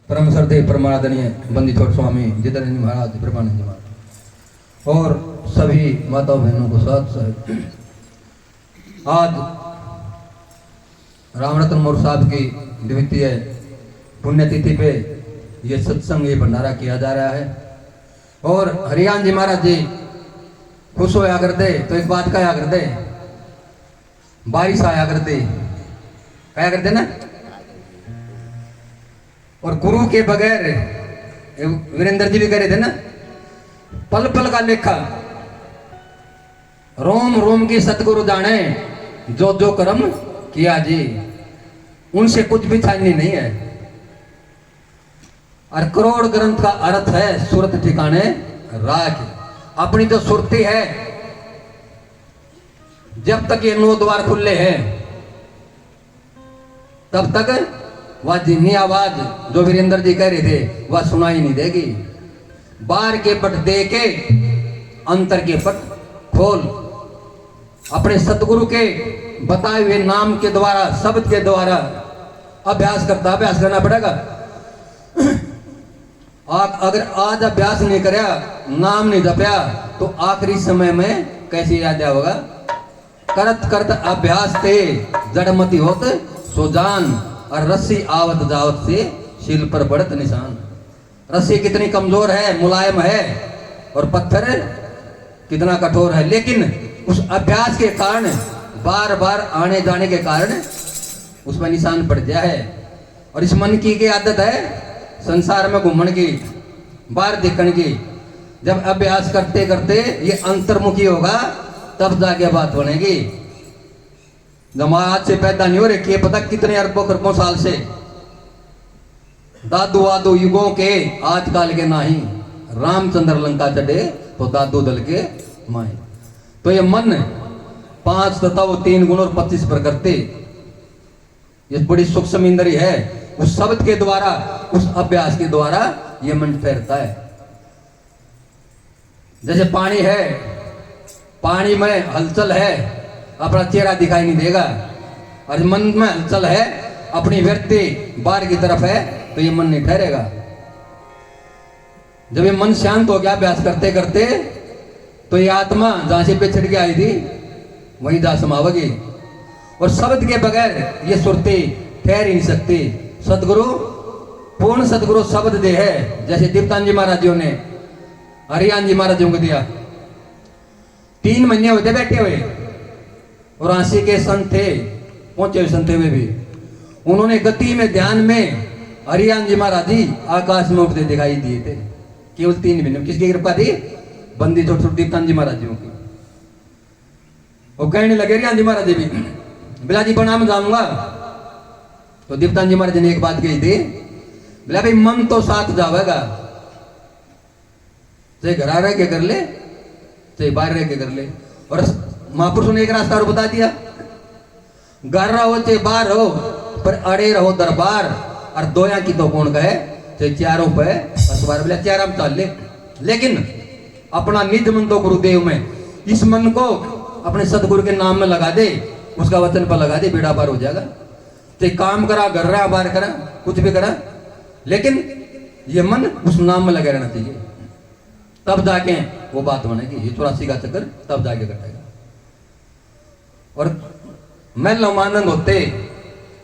परम श्रद्धेय परमादरणीय बंदी छोट स्वामी जितेंद्र महाराज ब्रह्मानंद जी महाराज और सभी माताओं बहनों को साथ साथ आज रामरतन मौर्य साहब की द्वितीय पुण्यतिथि पे ये सत्संग ये भंडारा किया जा रहा है। और हरियाण जी महाराज जी खुश होया करते तो एक बात कहा करते, बारिश आया करते कहा करते ना। और गुरु के बगैर वीरेंद्र जी भी कह रहे थे ना, पल पल का लेखा रोम रोम की सतगुरु जाने जो जो कर्म किया जी, उनसे कुछ भी छाननी नहीं है। और करोड़ ग्रंथ का अर्थ है सुरत ठिकाने राख। अपनी जो सुरती है जब तक ये 9 द्वार खुले हैं तब तक वह जिन्नी आवाज जो वीरेंद्र जी कह रहे थे वह सुनाई नहीं देगी। बाहर के पट दे के अंतर के पट खोल, अपने सतगुरु के बताए हुए नाम के द्वारा शब्द के द्वारा अभ्यास करना पड़ेगा। अगर आज अभ्यास नहीं करया, नाम नहीं जपया तो आखिरी समय में कैसे याद होगा। करत करत अभ्यास थे जड़मती होत सोजान, और रस्सी आवत जावत से शील पर बढ़त निशान। रस्सी कितनी कमजोर है, मुलायम है, और पत्थर कितना कठोर है, लेकिन उस अभ्यास के कारण बार बार आने जाने के कारण उसमें निशान पड़ गया है। और इस मन की आदत है संसार में घूमने की, बाहर देखने की। जब अभ्यास करते करते ये अंतर्मुखी होगा तब जाके बात बनेगी। जब आज से पैदा नहीं हो रहे कि पता कितने अरबों खरबों साल से दादू वादू युगों के आजकल के नाही, रामचंद्र लंका चढ़े तो दादू दल के माए। तो ये मन 5 तत्व 3 गुण और 25 प्रकृति, ये बड़ी सूक्ष्म इंद्रिय है। उस शब्द के द्वारा, उस अभ्यास के द्वारा ये मन ठहरता है। जैसे पानी है, पानी में हलचल है, अपना चेहरा दिखाई नहीं देगा। और मन में हलचल है, अपनी व्यक्ति बाहर की तरफ है, तो ये मन नहीं ठहरेगा। जब ये मन शांत हो गया अभ्यास करते करते, तो ये आत्मा जहां से पिछड़ के आई थी वहीं जा समावेगी। और शब्द के बगैर ये सुरती ठहर ही नहीं सकती। सतगुरु पूर्ण सतगुरु शब्द दे है। जैसे दीप्तान जी महाराज जी ने हरियाण जी महाराज को दिया, 3 महीने होते बैठे हुए, और 80 के संत थे, पहुंचे हुए संत हुए भी। उन्होंने गति में ध्यान में हरियाण जी महाराज जी आकाश में उठते दिखाई दिए थे केवल 3 महीने। किसकी कृपा थी? बंदी छोट छोट दीप्तान जी महाराज जी की। वो कहने लगे हरियाण जी महाराज जी भी, बिलाजी प्रणाम जाऊंगा। तो दीप्तान जी महाराज ने एक बात कही थी, बोला भाई मन तो साथ जावेगा, चाहे घर रह के कर ले चाहे बाहर रह के कर ले। और महापुरुषों ने एक रास्ता और बता दिया, घर रहो चाहे बाहर रहो पर अड़े रहो दरबार। और दोया की तो कौन कहे, चाहे चारों पे अखबार बोला चार चल ले, लेकिन अपना निज मन तो गुरुदेव में, इस मन को अपने सतगुरु के नाम में लगा दे, उसका वचन पर लगा दे, बेड़ा पार हो जाएगा। चाहे काम करा, घर रहा, बाहर करा, कुछ भी करा, लेकिन ये मन उस नाम में लगे रहना चाहिए, तब जाके वो बात बनेगी। ये 84 का चक्कर तब जाके कटेगा। और मैं लमानंद होते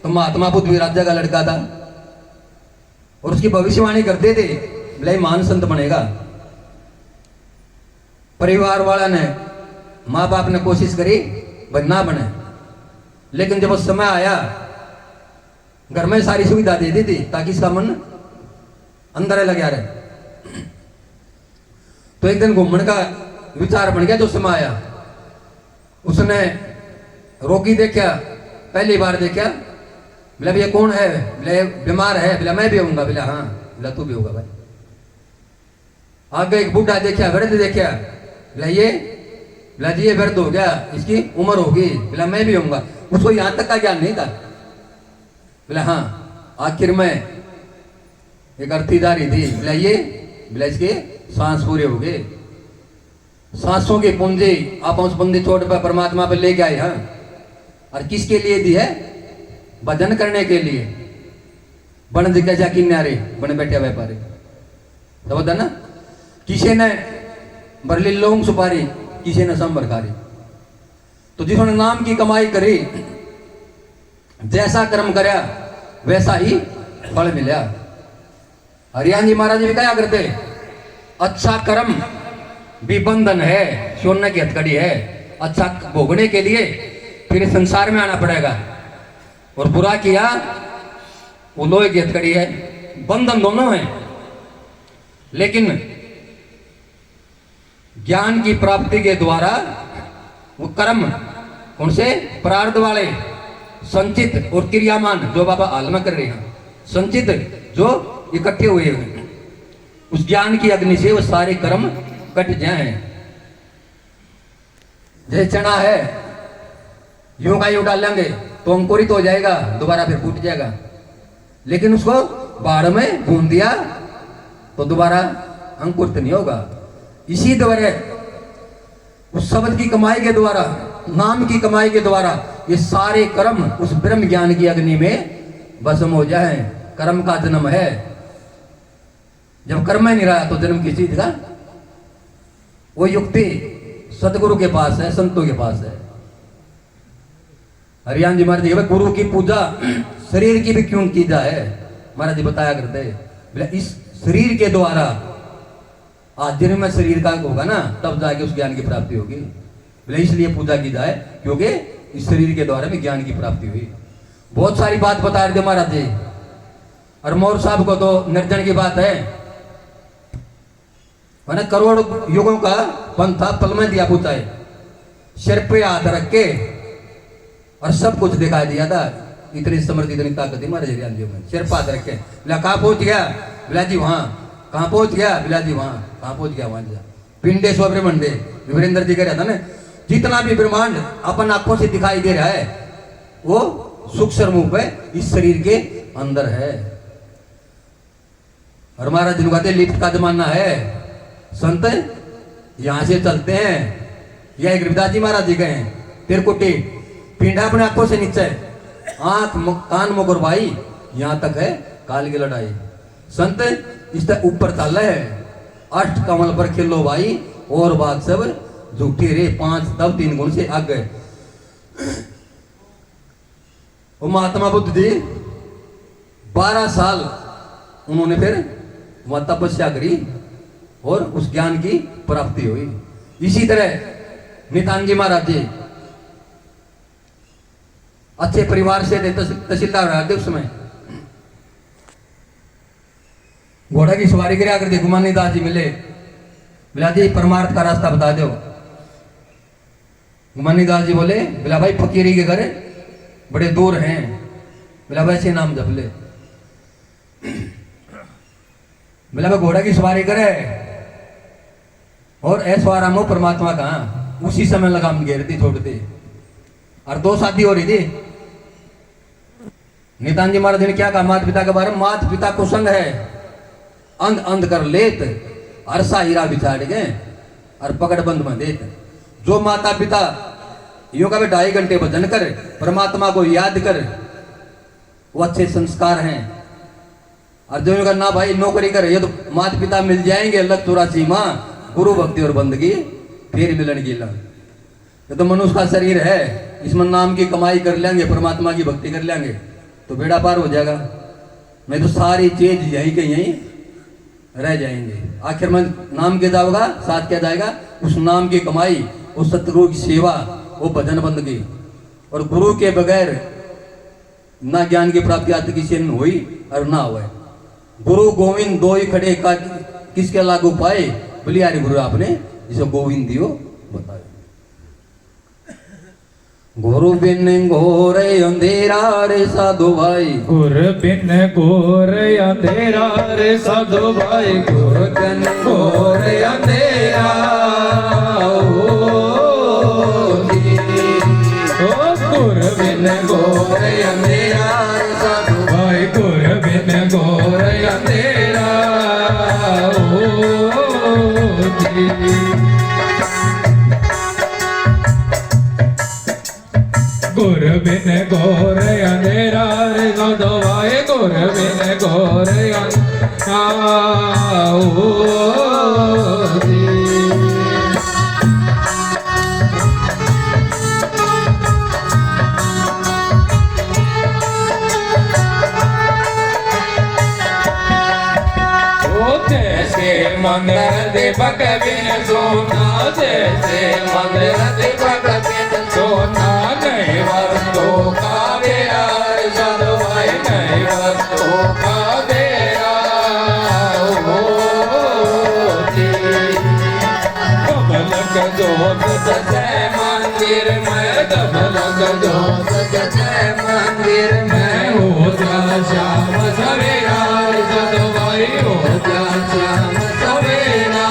तो महात्मा बुद्ध राजा का लड़का था, और उसकी भविष्यवाणी करते थे, बोले महान संत बनेगा। परिवार वाला ने, माँ बाप ने कोशिश करी भाई ना बने, लेकिन जब वो समय आया घर में सारी सुविधा दे दी थी ताकि इसका मन अंदर लगा रहे। तो एक दिन घूमने का विचार बन गया। जो समय आया उसने रोगी देखा, पहली बार देखा, बोला ये कौन है? बोले बीमार है। बोला मैं भी होऊंगा। बोला हाँ। बोला तू भी होगा भाई। आगे एक बूढ़ा देखा, वृद्ध देखा, बोला जी ये वृद्ध हो गया, इसकी उम्र होगी। बोला मैं भी होऊंगा। उसको यहां तक का ज्ञान नहीं था। बोला हाँ। आखिर में एक अर्थी जा रही थी, बोला इसके सांस पूरे हो गए। सांसों की पूंजी आप उस बंदी छोड़ पर परमात्मा पे लेके आए। हाँ, और किसके लिए दी है? भजन करने के लिए। बन जगह जा किन्यारे बने बैठे व्यापारी समझता ना। किसी ने बरली लौंग सुपारी, किसी ने सांबर खारी। तो जिन्होंने नाम की कमाई करी, जैसा कर्म करया वैसा ही फल मिला। हरियाण जी महाराज भी क्या करते, अच्छा कर्म भी बंधन है, सोने की हथकड़ी है। अच्छा भोगने के लिए फिर संसार में आना पड़ेगा, और बुरा किया वो लोहे की हथकड़ी है। बंधन दोनों है, लेकिन ज्ञान की प्राप्ति के द्वारा वो कर्म उनसे प्रारब्ध वाले संचित और क्रियामान जो बाबा हाल में कर रहे हैं, संचित जो इकट्ठे हुए हैं, उस ज्ञान की अग्नि से वो सारे कर्म कट जाए। जैसे चना है, यूं का यूं डालेंगे तो अंकुरित हो जाएगा, दोबारा फिर फूट जाएगा। लेकिन उसको बाढ़ में भून दिया तो दोबारा अंकुरित नहीं होगा। इसी द्वारा उस शब्द की कमाई के द्वारा, नाम की कमाई के द्वारा ये सारे कर्म उस ब्रह्म ज्ञान की अग्नि में भस्म हो जाए। कर्म का जन्म है, जब कर्म ही नहीं रहा तो जन्म किस चीज का। वो युक्ति सतगुरु के पास है, संतों के पास है। हरियाण जी महाराज जी गुरु की पूजा शरीर की भी क्यों की जाए, महाराज जी बताया करते बोले इस शरीर के द्वारा, आज जन्म में शरीर का होगा ना तब जाके उस ज्ञान की प्राप्ति होगी। बोले इसलिए पूजा की जाए क्योंकि इस शरीर के द्वारा में ज्ञान की प्राप्ति हुई। बहुत सारी बात बता रहे थे महाराज जी, और मौर्य साहब को तो निर्जन की बात है, मैंने करोड़ युगों का पंथा पल में दिया पूछा है, सिर पे हाथ रख के और सब कुछ दिखा दिया था। इतनी समृद्धि इतनी ताकत है महाराज जी में, सिर पे हाथ रख के। बोला कहाँ पहुंच गया, बोला जी वहां। कहाँ पहुंच गया, बोला जी वहां। कहाँ पहुंच गया, वहां जा पिंडे स्व ब्रह्मांडे। वीरेंद्र जी कह रहा था ना, जितना भी ब्रह्मांड अपन आंखों से दिखाई दे रहा है वो सूक्ष्म रूप है इस शरीर के अंदर है। और महाराज जी कहते लिफ्ट का जमाना है, संत यहां से चलते हैं। यह एक रविदास जी महाराज जी गए तिरकुटी, पिंडा अपने आंखों से नीचे, आंख कान मुख और भाई यहां तक है काल की लड़ाई। संत इस ऊपर चल है, अष्ट कमल पर खिलो भाई, और बात सब झूठी रे, 5 तब 3 गुण से आगे। वो महात्मा बुद्ध जी 12 साल उन्होंने फिर वह तपस्या करी और उस ज्ञान की प्राप्ति हुई। इसी तरह नितान जी महाराज जी अच्छे परिवार से थे, तहसीलदार थे उस समय। घोड़ा की सवारी करा करते, गुमानी दास जी मिले, बोला जी परमार्थ का रास्ता बता दो। गुमानी दास जी बोले, बोला भाई फकीरी के घर बड़े दूर हैं, बोला वैसे नाम जप ले। बोला भाई घोड़ा की सवारी करे और ऐश्वाराम हो परमात्मा कहाँ, उसी समय लगाम घेरती छोड़ती। और 2 शादी हो रही थी। नितान जी महाराज ने क्या कहा माता पिता के बारे में, माता पिता को संग है अंध अंध कर लेत, अरसा हीरा बिछाड़ गए और पकड़ बंद में देत। जो माता पिता यूं का 2.5 घंटे भजन कर, परमात्मा को याद कर, वो अच्छे संस्कार हैं। और जो का ना भाई नौकरी करे, ये तो माता पिता मिल जाएंगे अलग 84 माँ, गुरु भक्ति और बंदगी फिर मिलन की लग। ये तो मनुष्य का शरीर है, इसमें नाम की कमाई कर लेंगे, परमात्मा की भक्ति कर लेंगे तो बेड़ा पार हो जाएगा। नहीं तो सारी चीज यहीं के यहीं रह जाएंगे। आखिर में नाम के जाओगा, साथ क्या जाएगा, उस नाम की कमाई, उस सतगुरु की सेवा, वो भजन बंदगी। और गुरु के बगैर ना ज्ञान की प्राप्ति आज किसी ने हुई और ना हुआ। गुरु गोविंद दो ही खड़े का किसके लागू पाए, बलियारी गुरु आपने जिसे गोविंद दियो बताया। गुरु बिन घोर अंधेरा रे साधु भाई, गुरु बिन घोर अंधेरा रे साधु भाई, गुरु बिन घोर अंधेरा गुरु बिन घोर अंधेरा रे साधु भाई, गुरु बिन घोर अंधेरा गुरु बिन घोर अंधेरा रे साधु भाई गुर बिन घोर जैसे मंदिर दीपक बिन सोना, जैसे मंदिर दीपक बिन सोना, नहीं वस्तु का बेरा साधु भाई, नहीं वस्तु का बेरा कमलक जोत सचे मंदिर में, कमलक जोत सचे मंदिर में, हो जा श्याम सवेरा साधु भाई, हो जा श्याम सवेरा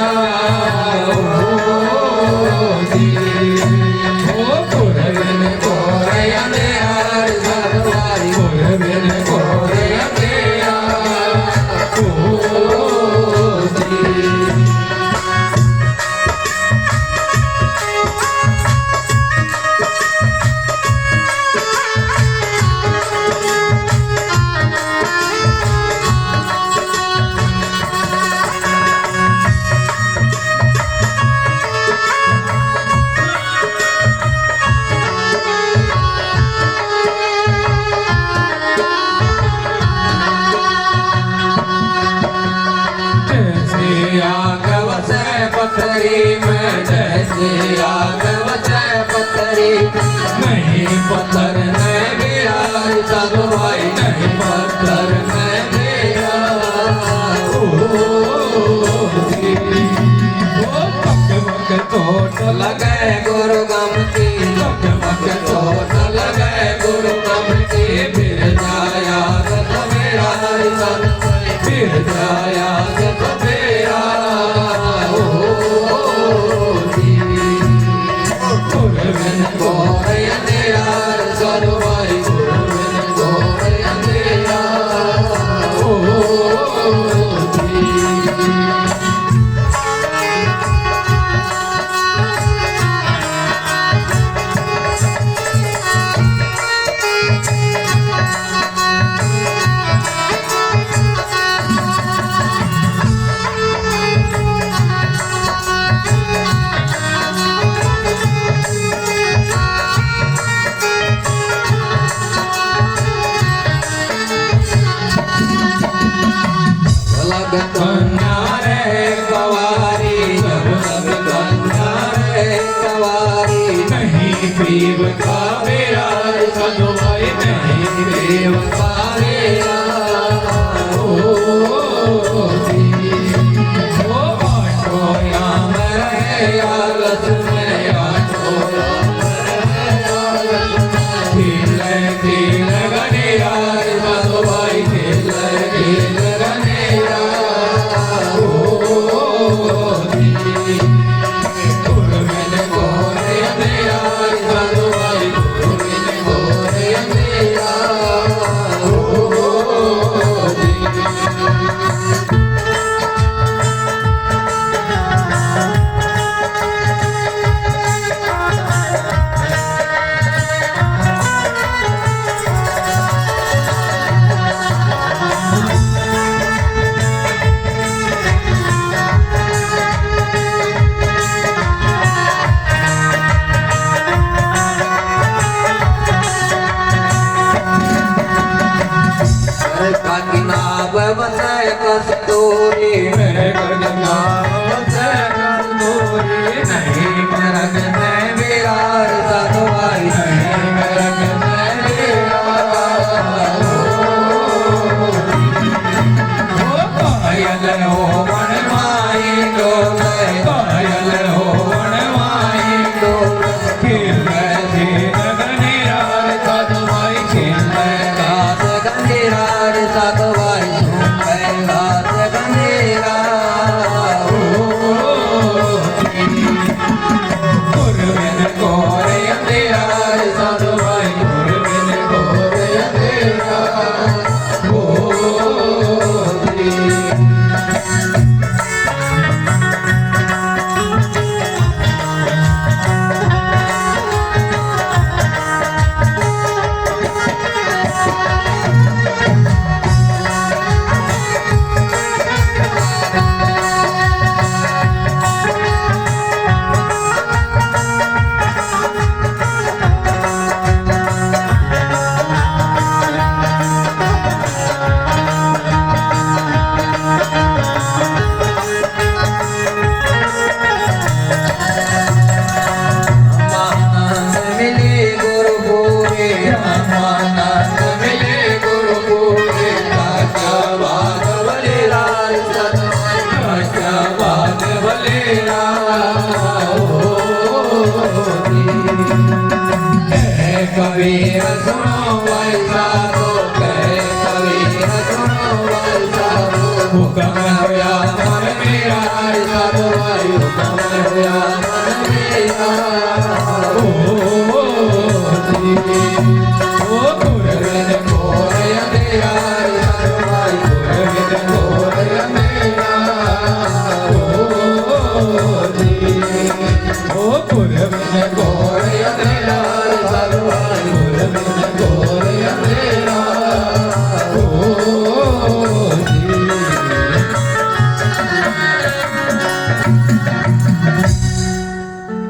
गुर बिन घोर अंधेरा साधु भाई, गुर बिन घोर अंधेरा पत्थरी में, जैसे आग वसे पत्थरी, नहीं पत्थर में गिरा साधु भाई, नहीं पत्थर में गिरा पक पक चोट लगे गुरु गम की, पक पक चोट लगे गुरु गम की, फिर जाया सवेरा साधु भाई, फिर जाया सवेरा गुर बिन घोर अंधेरा साधु भाई, गुर बिन घोर अंधेरा कन्या रे कवारी, जब लग कन्या रे कवारी, नहीं पीव का बेरा साधु भाई, नहीं पीव का बेरा आठो याम रहे आलस में, आठो याम रहे आलस में, खिल खिल गनेरा साधु भाई, खिल खिल गनेरा गुर बिन घोर अंधेरा साधु भाई, गुर बिन घोर अंधेरा कस्तूरी मेरे कस्तूरी, नहीं मरग में विरार साधु भाई, नहीं मरग में विरार कायल हो मन माई डोले, कायल हो मन माई डोले, खिल गनेरा साधु भाई, खिल गनेरा साधु भाई, गुर बिन घोर अंधेरा साधु भाई, गुर बिन घोर अंधेरा ਹੁਕਮ ਹੋਇਆ ਮਨ ਮੇਰਾ ਹਰਿ ਸਤਿਵਾਈ ਹੁਕਮ ਹੋਇਆ ਮਨ ਮੇਰਾ ਓ ਜੀ ਓ ਗੁਰਵਿੰਦ ਕੋਰ ਅੰਧੇਰਾ ਹਰਿ ਸਤਿਵਾਈ ਗੁਰਵਿੰਦ ਕੋਰ ਅੰਧੇਰਾ ਓ ਜੀ ਓ ਗੁਰਵਿੰਦ